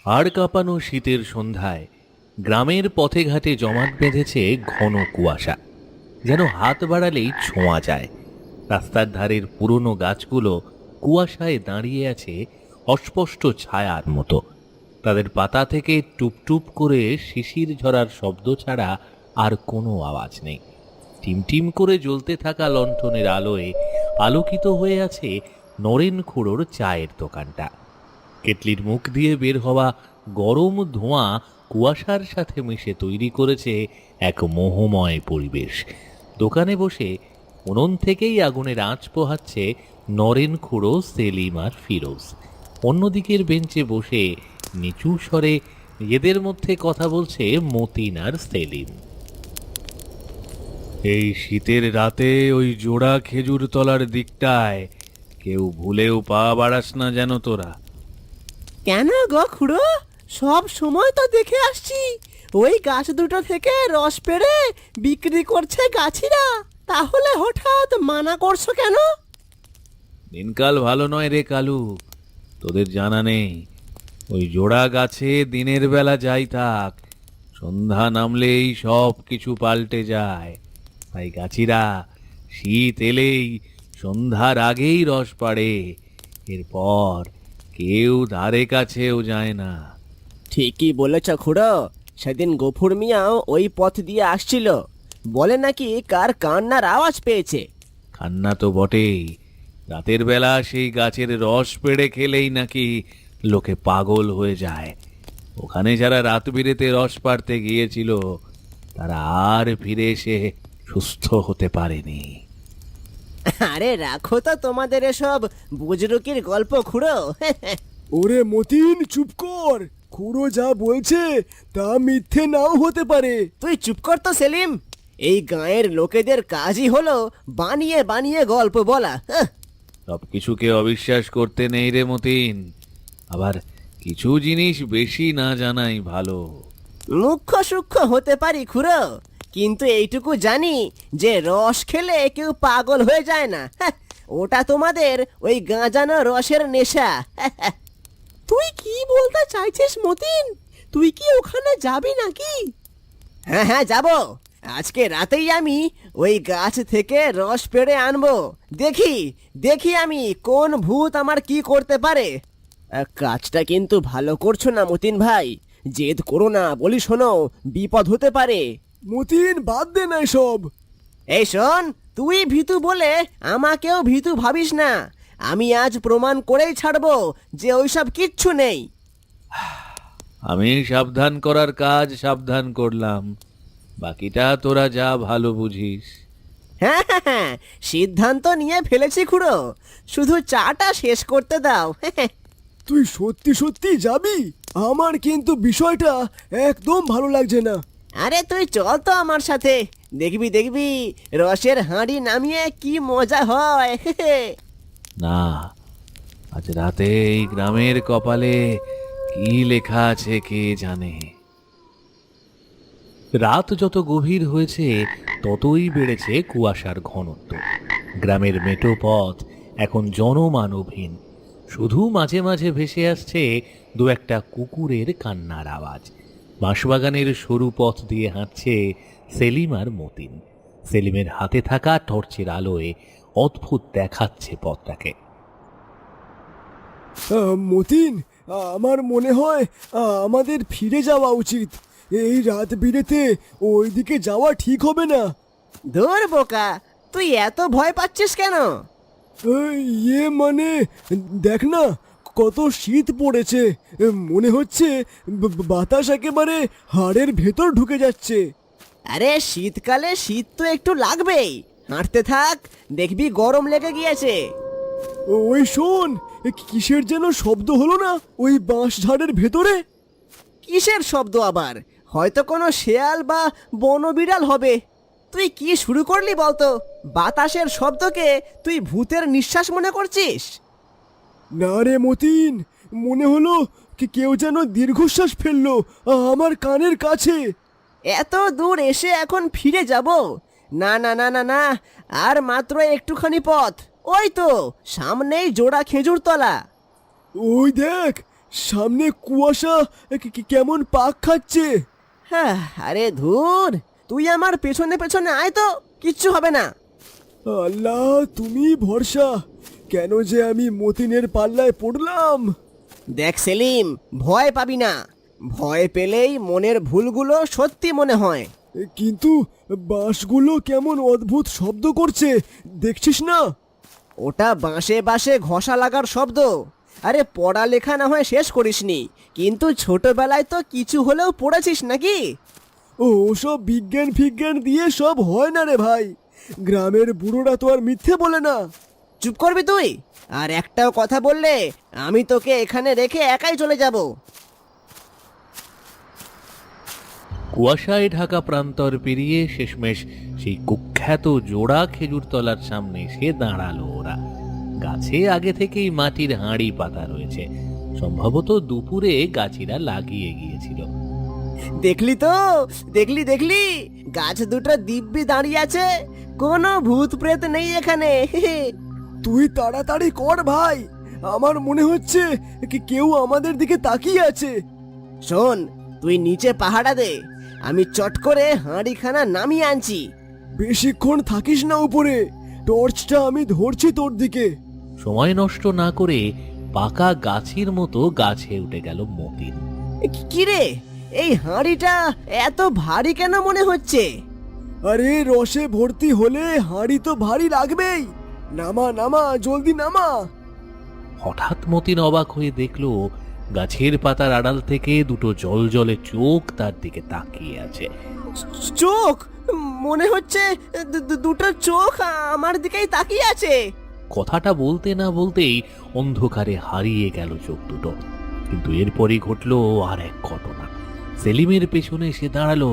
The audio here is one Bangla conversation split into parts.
হাড় কাঁপানো শীতের সন্ধ্যায় গ্রামের পথে ঘাটে জমাট বেঁধেছে ঘন কুয়াশা, যেন হাত বাড়ালেই ছোঁয়া যায়। রাস্তার ধারের পুরনো গাছগুলো কুয়াশায় দাঁড়িয়ে আছে অস্পষ্ট ছায়ার মতো। তাদের পাতা থেকে টুপটুপ করে শিশির ঝরার শব্দ ছাড়া আর কোনো আওয়াজ নেই। টিমটিম করে জ্বলতে থাকা লণ্ঠনের আলোয় আলোকিত হয়ে আছে নরেন খুড়োর চায়ের দোকানটা। কেটলির মুখ দিয়ে বের হওয়া গরম ধোঁয়া কুয়াশার সাথে মিশে তৈরি করেছে এক মোহময় পরিবেশ। দোকানে বসে উনুন থেকেই আগুনের আঁচ পোহাচ্ছে নরেন খুড়ো, সেলিম আর ফিরোজ। অন্যদিকের বেঞ্চে বসে নিচু স্বরে এদের মধ্যে কথা বলছে মতিন আর সেলিম। এই শীতের রাতে ওই জোড়া খেজুর তলার দিকটায় কেউ ভুলেও পা বাড়াস না যেন তোরা। কেন গো খুড়ো, সব সময় তো দেখে আসছি ওই গাছ দুটো থেকে রস পেড়ে বিক্রি করছে গাছিরা, তাহলে হঠাৎ মানা করছো কেন? দিনকাল ভালো নয় রে কালু, তোদের জানা নেই ওই জোড়া গাছে দিনের বেলা যাই থাক, সন্ধ্যা নামলেই সব কিছু পাল্টে যায়। তাই গাছিরা শীত এলেই সন্ধ্যার আগেই রস পাড়ে, এরপর কেউ ধারে কাছেও যায় না। ঠিকই বলেছ খুড়ো, সেদিন গফুর মিয়াও ওই পথ দিয়ে আসছিল, বলে নাকি কার কান্নার আওয়াজ পেয়েছে। কান্না তো বটেই, রাতের বেলা সেই গাছের রস পেড়ে খেলেই নাকি লোকে পাগল হয়ে যায়। ওখানে যারা রাত বিরেতে রস পাড়তে গিয়েছিল তারা আর ফিরে এসে সুস্থ হতে পারেনি। আরে রাখো তো তোমাদের এসব বুজরুকির গল্প খুড়ো। ওরে মতিন, চুপ কর। খুড়ো যা বলছে তা মিথ্যে নাও হতে পারে। তুই চুপ কর তো সেলিম, এই গাঁয়ের লোকেদের কাজই হলো বানিয়ে বানিয়ে গল্প বলা। সবকিছুকে অবিশ্বাস করতে নেই রে মতিন, আবার কিছু জিনিস বেশি না জানাই ভালো। মুখ্য সূক্ষ্ম হতে পারি খুড়ো, কিন্তু এইটুকু জানি যে রস খেলে কেউ পাগল হয়ে যায় না। ওটা তোমাদের ওই গাঁজানো রসের নেশা। তুই কি বলতে চাইছিস মতিন? তুই কি ওখানে যাবি নাকি? হ্যাঁ হ্যাঁ যাব, আজকে রাতেই আমি ওই গাছ থেকে রস পেড়ে আনবো। দেখি দেখি আমি কোন ভূত আমার কি করতে পারে। কাজটা কিন্তু ভালো করছো না মতিন ভাই, জেদ করো না বলি, শোনো বিপদ হতে পারে। মতিন, বাদ দে না এসব। এই শোন, তুই ভীতু বলে আমাকেও ভীতু ভাবিস না। আমি আজ প্রমাণ করেই ছাড়বো যে ওইসব কিচ্ছু নেই। আমি সাবধান করার কাজ সাবধান করলাম, বাকিটা তোরা যা ভালো বুঝিস। হ্যাঁ হ্যাঁ হ্যাঁ, সিদ্ধান্ত নিয়ে ফেলেছি খুড়ো, শুধু চাটা শেষ করতে দাও। তুই সত্যি সত্যি যাবি? আমার কিন্তু বিষয়টা একদম ভালো লাগছে না। আরে তুই চল তো আমার সাথে, দেখবি দেখবি রসের হাঁড়ি নামিয়ে কি মজা হয়। না, আজ রাতে এই গ্রামের কপালে কি লেখা আছে কে জানে। রাত যত গভীর হয়েছে ততই বেড়েছে কুয়াশার ঘনত্ব। গ্রামের মেটো পথ এখন জনমানবহীন, শুধু মাঝে মাঝে ভেসে আসছে দু একটা কুকুরের কান্নার আওয়াজ। বাঁশবাগানের সরু পথ দিয়ে হাঁটছে সেলিম আর মতিন। সেলিমের হাতে থাকা টর্চের আলোয় অদ্ভুত দেখাচ্ছে পথটাকে। মতিন, আমার মনে হয় আমাদের ফিরে যাওয়া উচিত। এই রাত বিরেতে ওইদিকে যাওয়া ঠিক হবে না। ধুর বোকা, তুই এত ভয় পাচ্ছিস কেন? মানে দেখ না, কত শীত পড়েছে। মনে হচ্ছে বাতাস একেবারে হাড়ের ভেতর ঢুকে যাচ্ছে। আরে শীতকালে শীত তো একটু লাগবেই, হাঁটতে থাক, দেখবি গরম লেগে গিয়েছে। ওই শোন, কিসের যেন শব্দ হলো না ওই বাঁশ ঝাড়ের ভেতরে? কিসের শব্দ আবার? হয়তো কোনো শেয়াল বা বনবিড়াল হবে। তুই কি শুরু করলি বলতো? বাতাসের শব্দকে তুই ভূতের নিঃশ্বাস মনে করছিস? না রে মতিন, মনে হলো কি কেউ যেন দীর্ঘশ্বাস ফেললো আমার কানের কাছে। এত দূর এসে এখন ফিরে যাব? না না না না না, আর মাত্র একটুখানি পথ। ওই তো সামনেই জোড়া খেজুর তলা। ওই দেখ, সামনে কুয়াশা কেমন পাক খাচ্ছে। হ্যাঁ, আরে ধুর, তুই আমার পেছনে পেছনে আয় তো, কিচ্ছু হবে না। আল্লাহ তুমি ভরসা, কেন যে আমি মতিনের পাল্লায় পড়লাম। দেখ সেলিম, ভয় পাবি না। ভয় পেলেই মনের ভুলগুলো সত্যি মনে হয়। কিন্তু বাঁশগুলো কেমন অদ্ভুত শব্দ করছে, দেখছিস না? ওটা বাঁশে বাঁশে ঘষা লাগার শব্দ। আরে পড়ালেখা না হয় শেষ করিসনি, কিন্তু ছোটবেলায় তো কিছু হলেও পড়েছিস নাকি? ওসব বিজ্ঞান ফিজ্ঞান দিয়ে সব হয় না রে ভাই, গ্রামের বুড়োরা তো আর মিথ্যে বলে না। চুপ করবি তুই, আর একটাও কথা বললে আমি তোকে এখানে রেখে একাই চলে যাব। কুয়াশায় ঢাকা প্রান্তর পেরিয়ে শেষমেশ সেই কুখ্যাত জোড়া খেজুরতলার সামনে এসে দাঁড়ালো ওরা। গাছে আগে থেকেই মাটির হাঁড়ি পাতা রয়েছে, সম্ভবত দুপুরে গাছিরা লাগিয়ে গিয়েছিল। দেখলি তো, দেখলি দেখলি, গাছ দুটো দিব্যি দাঁড়িয়ে আছে, কোনো ভূত প্রেত নেই এখানে। তুই তাড়াতাড়ি কর ভাই, আমার মনে হচ্ছে কেউ আমাদের দিকে তাকিয়ে আছে। শোন, তুই নিচে পাহাড়া দে, আমি চট করে হাঁড়িখানা নামিয়ে আনছি। বেশিক্ষণ থাকিস না উপরে, টর্চটা আমি ধরছি তোর দিকে। সময় নষ্ট না করে পাকা গাছের মতো গাছে উঠে গেল মতিন। কিরে, এই হাঁড়িটা এত ভারী কেন মনে হচ্ছে? আরে রসে ভর্তি হলে হাঁড়ি তো ভারী লাগবেই। নামা নামা, জলদি নামা। হঠাৎ মতিন অবাক হয়ে দেখলো গাছের পাতার আড়াল থেকে দুটো জলজলে চোখ তার দিকে তাকিয়ে আছে। চোখ? মনে হচ্ছে দুটো চোখ আমার দিকেই তাকিয়ে আছে। কথাটা বলতে না বলতেই অন্ধকারে হারিয়ে গেল চোখ দুটো। কিন্তু এরপরই ঘটলো আর এক ঘটনা। সেলিমের পেছনে এসে দাঁড়ালো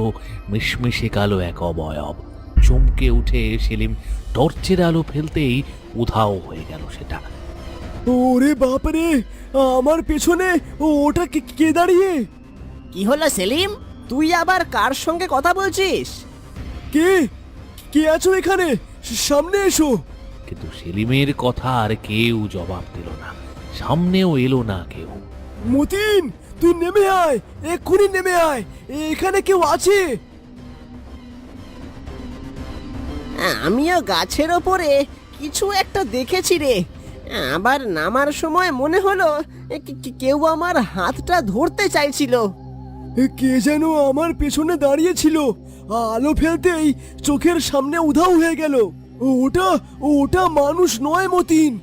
মিশমিশে কালো এক অবয়ব। চমকে উঠে সেলিম টর্চের আলো ফেলতেই উধাও হয়ে গেল সেটা। ওরে বাপরে, আমার পেছনে ওটা কে দাঁড়িয়ে? কি হলো সেলিম, তুই আবার কার সঙ্গে কথা বলছিস? কে কে আছো এখানে? সামনে এসো। কিন্তু সেলিমের কথা আর কেউ জবাব দিল না, সামনেও এলো না কেউ। মতিন, তুই নেমে আয়, এক্ষুনি নেমে আয়, এখানে কেউ আছে। আমিও গাছের ওপরে কিছু একটা দেখেছি রে। আবার নামার সময় মনে হলো কেউ আমার হাতটা ধরতে চাইছিল। কে যেন আমার পেছনে দাঁড়িয়ে ছিল, আলো ফেলতেই চোখের সামনে উধাও হয়ে গেল। ওটা ওটা মানুষ নয় মতিন।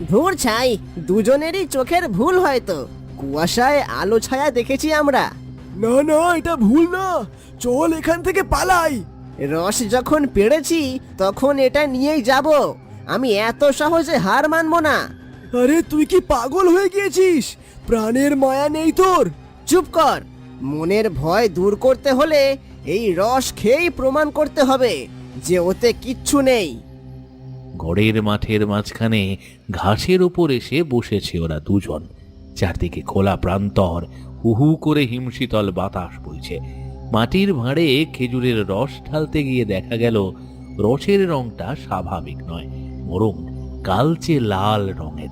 ধুর ছাই, দুজনেরই চোখের ভুল হয়তো। কুয়াশায় আলো ছায়া দেখেছি আমরা। না না, এটা ভুল না, চল এখান থেকে পালাই। রস যখন পেড়েছি তখন এটা নিয়েই যাব, আমি এত সহজে হার মানবো না। আরে তুই কি পাগল হয়ে গিয়েছিস? প্রাণের মায়া নেই তোর? চুপ কর, মনের ভয় দূর করতে হলে এই রস খেয়েই প্রমাণ করতে হবে যে ওতে কিচ্ছু নেই। গড়ের মাঠের মাঝখানে ঘাসের উপর এসে বসেছে ওরা দুজন। চারদিকে খোলা প্রান্তর, হুহু করে হিমশীতল বাতাস বইছে। মাটির ভাঁড়ে খেজুরের রস ঢালতে গিয়ে দেখা গেল রসের রংটা স্বাভাবিক নয়, বরং কালচে লাল রঙের।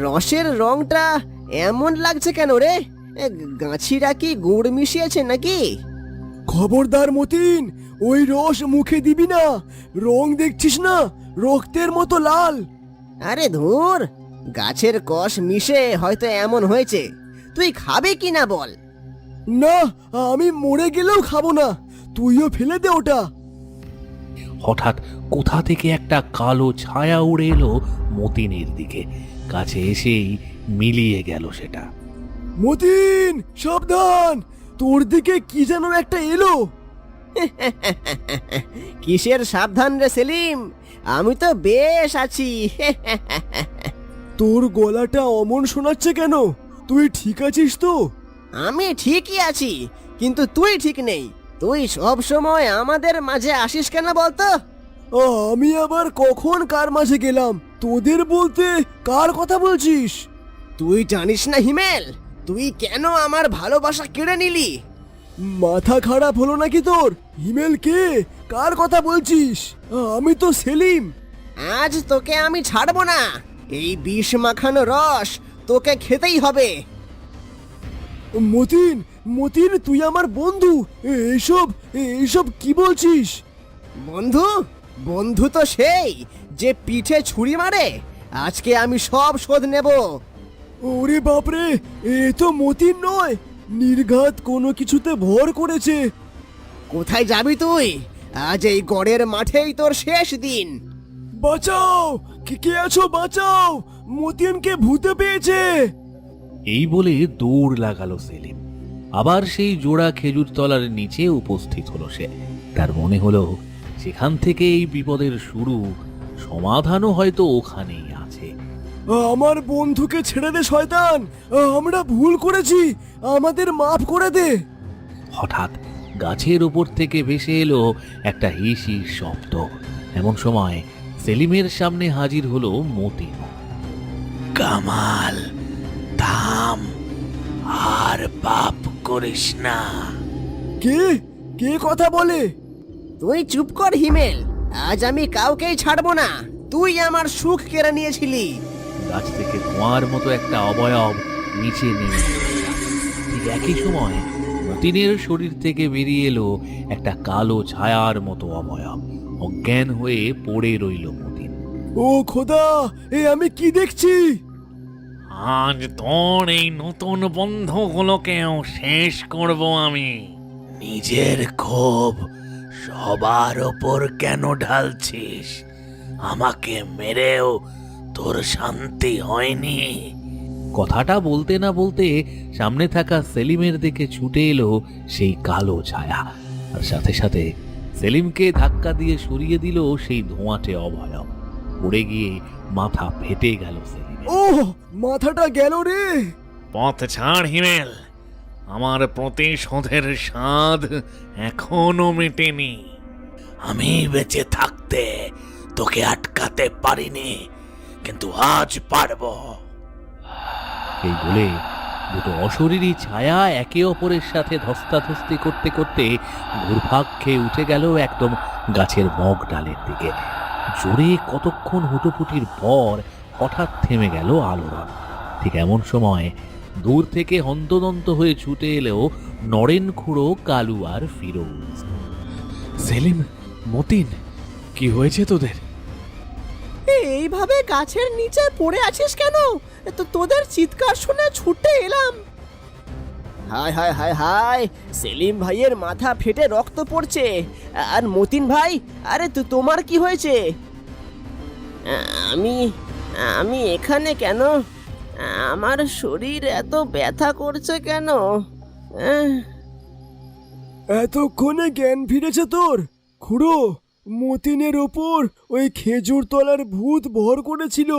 রসের রংটা এমন লাগছে কেন রে? গাছিরা কি গুড় মিশিয়েছে নাকি? খবরদার মতিন, ওই রস মুখে দিবি না, রং দেখছিস না, রক্তের মতো লাল। আরে ধুর, গাছের কষ মিশে হয়তো এমন হয়েছে। তুই খাবে কি না বল? না, আমি মরে গেলেও খাবো না, তুইও ফেলে দে ওটা। হঠাৎ কোথা থেকে একটা কালো ছায়া উড়ে এলো মতিনের দিকে। কাছে এসেই মিলিয়ে গেল সেটা। মতিন সাবধান, তোর দিকে কি যেন একটা এলো। কিসের সাবধান রে সেলিম, আমি তো বেশ আছি। তোর গলাটা অমন শোনাচ্ছে কেন? তুই ঠিক আছিস তো? আমি ঠিকই আছি, কিন্তু তুই ঠিক নেই। তুই সব সময় আমাদের মাঝে আসিস কেন বলতো? আমি আবার কখন কার মাঝে গেলাম? তোদের বলতে কার কথা বলছিস? তুই জানিস না হিমেল, তুই কেন আমার ভালোবাসা কেড়ে নিলি? মাথা খারাপ হলো নাকি তোর? হিমেল কে? কার কথা বলছিস? আমি তো সেলিম। আজ তোকে আমি ছাড়বো না। এই বিষ মাখানো রস তোকে খেতেই হবে। মতিন, মতিন, তুই আমার বন্ধু। এইসব এইসব কি বলছিস? বন্ধু? বন্ধু তো সেই যে পিঠে ছুরি মারে। আজকে আমি সব শোধ নেব। ওরে বাপরে, এ তো মতিন নয়, নির্ঘাত কোনো কিছুতে ভর করেছে। কোথায় যাবি তুই? আজ এই গড়ের মাঠেই তোর শেষ দিন। বাঁচাও! কে আছো? বাঁচাও! মতিনকে ভূতে পেয়েছে। এই বলে দৌড় লাগালো সেলিম। আবার সেই জোড়া খেজুর তলার নিচে উপস্থিত হলো সে। তার মনে হলো সেখান থেকে এই বিপদের শুরু, সমাধানও হয়তো ওখানেই আছে। আমার বন্ধুকে ছেড়ে দে শয়তান, আমরা ভুল করেছি, আমাদের মাফ করে দে। হঠাৎ গাছের উপর থেকে ভেসে এলো একটা হিস হিস শব্দ। এমন সময় সেলিমের সামনে হাজির হলো মতিন। কামাল, থাম, আর পাপ করিস না। কে কে কথা বলে? তুই চুপ কর হিমেল, আজ আমি কাউকেই ছাড়বো না। তুই আমার সুখ কেড়ে নিয়েছিলি। গাছ থেকে ধোঁয়ার মতো একটা অবয়ব নিচে নেমে এলো। ঠিক একই সময় মতিনের শরীর থেকে বেরিয়ে এলো একটা কালো ছায়ার মতো অবয়ব। অজ্ঞান হয়ে পড়ে রইল মতিন। ও খোদা, এ আমি কি দেখছি? আজ তোর এই নতুন বন্ধুগুলোকেও শেষ করব আমি। নিজের ক্ষোভ সবার ওপর কেন ঢালছিস? আমাকে মেরেও তোর শান্তি হয়নি। কথাটা বলতে না বলতে সামনে থাকা সেলিমের দিকে ছুটে এলো সেই কালো ছায়া, আর সাথে সাথে সেলিমকে ধাক্কা দিয়ে সরিয়ে দিল সেই ধোঁয়াটে অভয়ব। পড়ে গিয়ে মাথা ফেটে গেল সেলিমের। ও, মাথাটা গেল রে। পথ ছাড় হিমেল, আমার প্রতিশোধের স্বাদ এখনো মেটেনি। আমি বেঁচে থাকতে তোকে আটকাতে পারিনি, কিন্তু আজ পারবো। এই বলে দুটো অশরীরী ছায়া একে অপরের সাথে ধস্তাধস্তি করতে করতে ঘুরপাক খেয়ে উঠে গেল একদম গাছের মগ ডালের দিকে। জোরে কতক্ষণ হুটোপুটির পর হঠাৎ থেমে গেল আলোড়ন। ঠিক এমন সময় দূর থেকে হন্তদন্ত হয়ে ছুটে এলেও নরেন খুঁড়ো, কালু আর ফিরোজ। সেলিম, মতিন, কি হয়েছে তোদের? এইভাবে গাছের নিচে পড়ে আছিস কেন? তো তোদের চিৎকার শুনে ছুটে এলাম। হায় হায় হায় হায়, সেলিম ভাইয়ের মাথা ফেটে রক্ত পড়ছে। আর মতিন ভাই, আরে তোমার কি হয়েছে? আমি আমি এখানে কেন? আমার শরীর এত ব্যথা করছে কেন? এতক্ষণে জ্ঞান ফিরেছে তোর? খুড়ো, মতিনের ওপর ওই খেজুর তলার ভূত ভর করেছিল।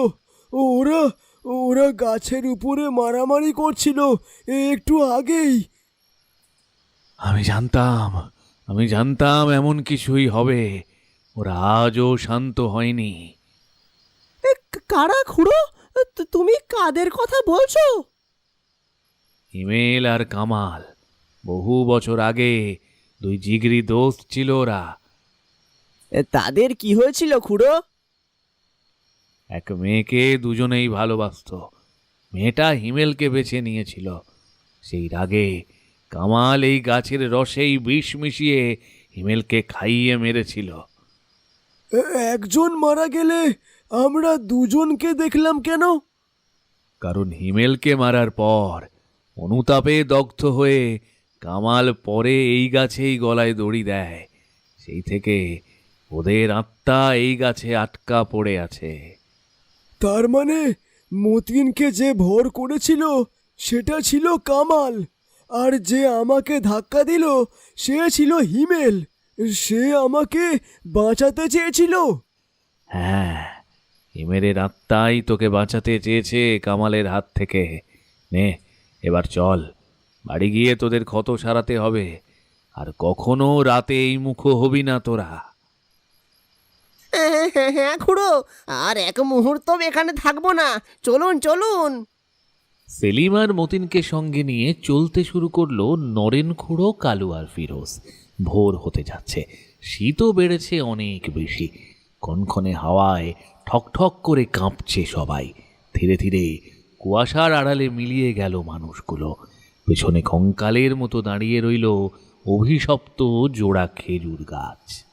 ওরা ওরা গাছের উপরে মারামারি করছিল একটু আগেই। আমি জানতাম এমন কিছুই হবে। ওরা আজও শান্ত হয়নি। কারা খুড়ো? তুমি কাদের কথা বলছো? হিমেল আর কামাল, বহু বছর আগে দুই জিগরি দোস্ত ছিল ওরা। তাদের কি হয়েছিল খুড়ো? এক মেয়েকে দুজনেই ভালোবাসতো। মেয়েটা হিমেলকে বেছে নিয়েছিল। সেই রাগে কামাল এই গাছের রসেই বিষ মিশিয়ে হিমেলকে খাইয়ে মেরেছিল। একজন মারা গেলে আমরা দুজনকে দেখলাম কেন? কারণ হিমেলকে মারার পর অনুতাপে দগ্ধ হয়ে কামাল পরে এই গাছেই গলায় দড়ি দেয়। সেই থেকে ওদের আত্মা এই গাছে আটকা পড়ে আছে। তার মানে মতিনকে যে ভর করেছিল সেটা ছিল কামাল, আর যে আমাকে ধাক্কা দিল সে ছিল হিমেল। সে আমাকে বাঁচাতে চেয়েছিল। হ্যাঁ, হিমেলের আত্মাই তোকে বাঁচাতে চেয়েছে কামালের হাত থেকে। নে, এবার চল, বাড়ি গিয়ে তোদের ক্ষত সারাতে হবে। আর কখনো রাতে এই মুখো হবি না তোরা। হ্যাঁ খুড়ো, আর এক মুহূর্ত এখানে থাকবো না। চলুন চলুন। সেলিম আর মতিনকে সঙ্গে নিয়ে চলতে শুরু করলো নরেন খুঁড়ো, কালু আর ফিরোজ। ভোর হতে যাচ্ছে, শীতও বেড়েছে অনেক বেশি। কনকনে হাওয়ায় ঠকঠক করে কাঁপছে সবাই। ধীরে ধীরে কুয়াশার আড়ালে মিলিয়ে গেল মানুষগুলো। পেছনে কঙ্কালের মতো দাঁড়িয়ে রইল অভিশপ্ত জোড়া খেজুর গাছ।